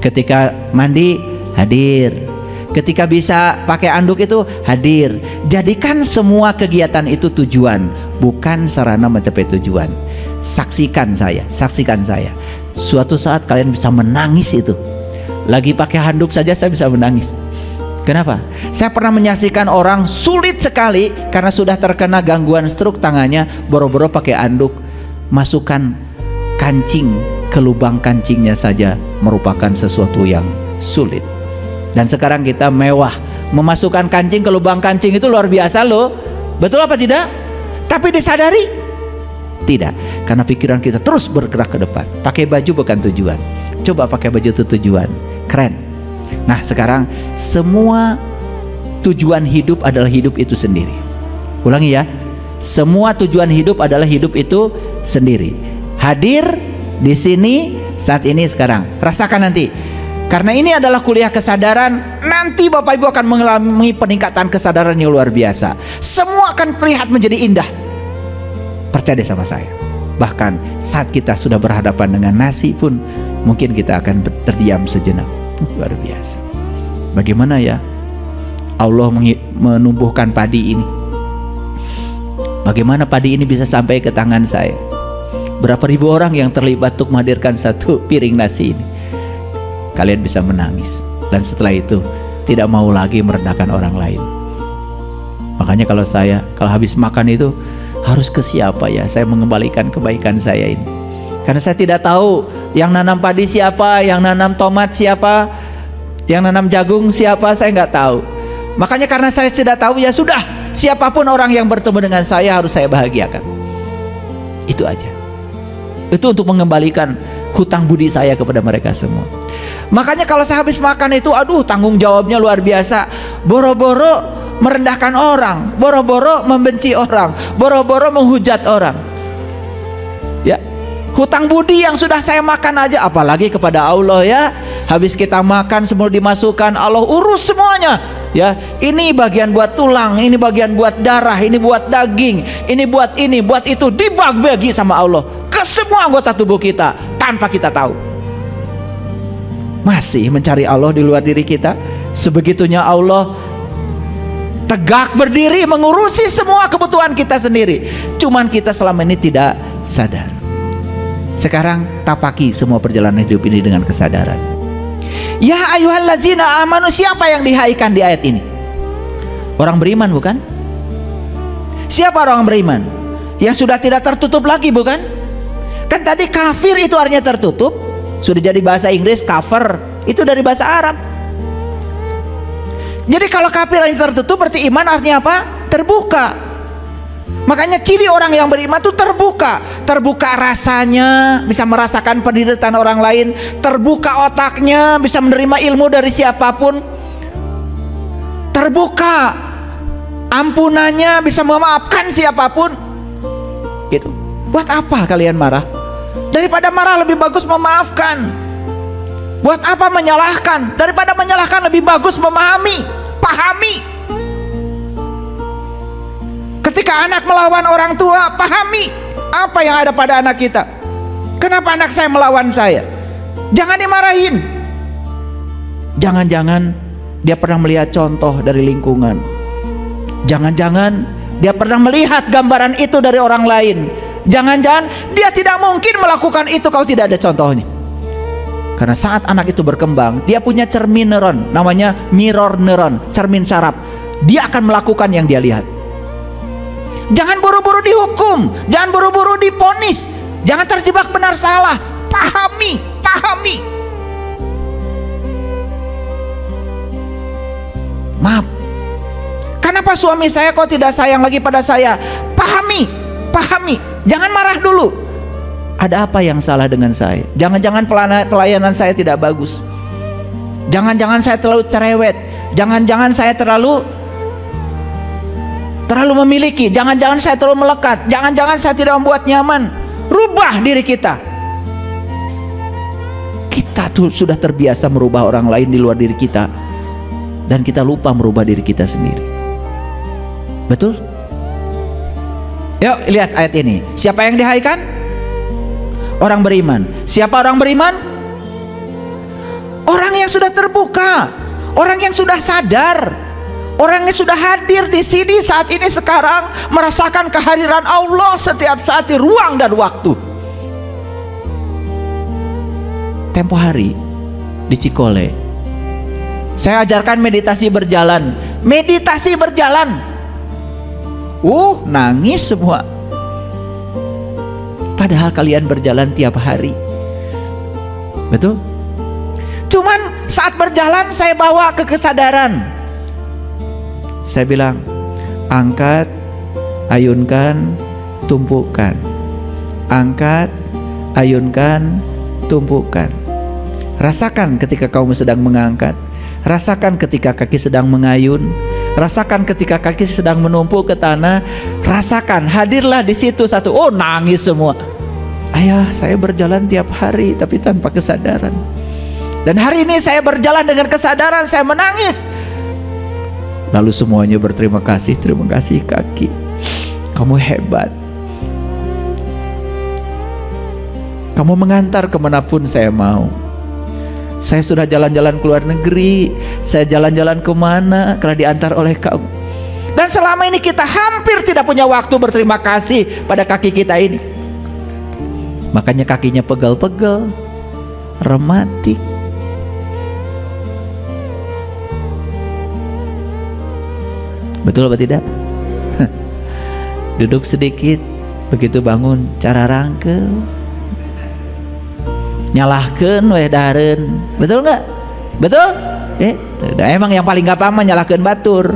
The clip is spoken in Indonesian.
Ketika mandi hadir. Ketika bisa pakai anduk itu hadir. Jadikan semua kegiatan itu tujuan, bukan sarana mencapai tujuan. Saksikan saya. Suatu saat kalian bisa menangis itu. Lagi pakai handuk saja saya bisa menangis. Kenapa? Saya pernah menyaksikan orang sulit sekali karena sudah terkena gangguan stroke tangannya, boro-boro pakai anduk, masukkan kancing ke lubang kancingnya saja merupakan sesuatu yang sulit. Dan sekarang kita mewah, memasukkan kancing ke lubang kancing itu luar biasa loh. Betul apa tidak? Tapi disadari? Tidak, karena pikiran kita terus bergerak ke depan. Pakai baju bukan tujuan. Coba pakai baju itu tujuan. Keren. Nah sekarang semua tujuan hidup adalah hidup itu sendiri. Ulangi ya. Semua tujuan hidup adalah hidup itu sendiri. Hadir di sini saat ini sekarang. Rasakan nanti. Karena ini adalah kuliah kesadaran, nanti Bapak Ibu akan mengalami peningkatan kesadaran yang luar biasa. Semua akan terlihat menjadi indah. Percaya sama saya. Bahkan saat kita sudah berhadapan dengan nasi pun mungkin kita akan terdiam sejenak. Luar biasa. Bagaimana ya Allah menumbuhkan padi ini? Bagaimana padi ini bisa sampai ke tangan saya? Berapa ribu orang yang terlibat untuk menghadirkan satu piring nasi ini? Kalian bisa menangis. Dan setelah itu tidak mau lagi merendahkan orang lain. Makanya kalau habis makan itu harus ke siapa ya saya mengembalikan kebaikan saya ini. Karena saya tidak tahu yang nanam padi siapa, yang nanam tomat siapa, yang nanam jagung siapa, saya nggak tahu. Makanya karena saya tidak tahu, ya sudah, siapapun orang yang bertemu dengan saya harus saya bahagiakan. Itu aja. Itu untuk mengembalikan hutang budi saya kepada mereka semua. Makanya kalau saya habis makan itu, aduh, tanggung jawabnya luar biasa. Boro-boro merendahkan orang, boro-boro membenci orang, boro-boro menghujat orang. Ya, hutang budi yang sudah saya makan aja, apalagi kepada Allah ya. Habis kita makan semua dimasukkan, Allah urus semuanya. Ya, ini bagian buat tulang, ini bagian buat darah, ini buat daging, ini, buat itu, dibagi sama Allah ke semua anggota tubuh kita tanpa kita tahu. Masih mencari Allah di luar diri kita. Sebegitunya Allah tegak berdiri mengurusi semua kebutuhan kita sendiri. Cuman kita selama ini tidak sadar. Sekarang tapaki semua perjalanan hidup ini dengan kesadaran. Ya ayyuhallazina amanu, siapa yang dihaikan di ayat ini? Orang beriman bukan? Siapa orang beriman? Yang sudah tidak tertutup lagi bukan? Kan tadi kafir itu artinya tertutup. Sudah jadi bahasa Inggris, kafir itu dari bahasa Arab. Jadi kalau kafir artinya tertutup, berarti iman artinya apa? Terbuka. Makanya ciri orang yang beriman itu terbuka. Terbuka rasanya, bisa merasakan penderitaan orang lain. Terbuka otaknya, bisa menerima ilmu dari siapapun. Terbuka ampunannya, bisa memaafkan siapapun. Gitu. Buat apa kalian marah? Daripada marah lebih bagus memaafkan. Buat apa menyalahkan? Daripada menyalahkan lebih bagus memahami, pahami. Ketika anak melawan orang tua, pahami apa yang ada pada anak kita. Kenapa anak saya melawan saya? Jangan dimarahin. Jangan-jangan dia pernah melihat contoh dari lingkungan. Jangan-jangan dia pernah melihat gambaran itu dari orang lain. Jangan-jangan dia tidak mungkin melakukan itu kalau tidak ada contohnya. Karena saat anak itu berkembang, dia punya cermin neuron, namanya mirror neuron, cermin saraf. Dia akan melakukan yang dia lihat. Jangan buru-buru dihukum, jangan buru-buru diponis, jangan terjebak benar salah. Pahami, pahami. Maaf, kenapa suami saya kok tidak sayang lagi pada saya? Pahami, pahami. Jangan marah dulu. Ada apa yang salah dengan saya? Jangan-jangan pelayanan saya tidak bagus. Jangan-jangan saya terlalu cerewet. Jangan-jangan saya terlalu memiliki. Jangan-jangan saya terlalu melekat. Jangan-jangan saya tidak membuat nyaman. Rubah diri kita. Kita tuh sudah terbiasa merubah orang lain di luar diri kita, dan kita lupa merubah diri kita sendiri. Betul? Yuk lihat ayat ini. Siapa yang dihaikan? Orang beriman. Siapa orang beriman? yang sudah terbuka, orang yang sudah sadar, orang yang sudah hadir di sini saat ini sekarang, merasakan kehadiran Allah setiap saat di ruang dan waktu. Tempo hari di Cikole, saya ajarkan meditasi berjalan. Meditasi berjalan, nangis semua. Padahal kalian berjalan tiap hari. Betul? Cuman saat berjalan saya bawa ke kesadaran. Saya bilang, angkat, ayunkan, tumpukan. Angkat, ayunkan, tumpukan. Rasakan ketika kamu sedang mengangkat. Rasakan ketika kaki sedang mengayun. Rasakan ketika kaki sedang menumpuk ke tanah. Rasakan, hadirlah di situ satu. Nangis semua. Ayah, saya berjalan tiap hari tapi tanpa kesadaran. Dan hari ini saya berjalan dengan kesadaran, saya menangis. Lalu semuanya berterima kasih. Terima kasih kaki, kamu hebat. Kamu mengantar kemanapun saya mau. Saya sudah jalan-jalan ke luar negeri, saya jalan-jalan kemana karena diantar oleh kamu. Dan selama ini kita hampir tidak punya waktu berterima kasih pada kaki kita ini. Makanya kakinya pegel-pegel, rematik. Betul apa tidak? Duduk sedikit, begitu bangun cara rangkel, nyalahkan wedaren. Betul nggak? Betul? Emang yang paling gampang nyalahkan batur.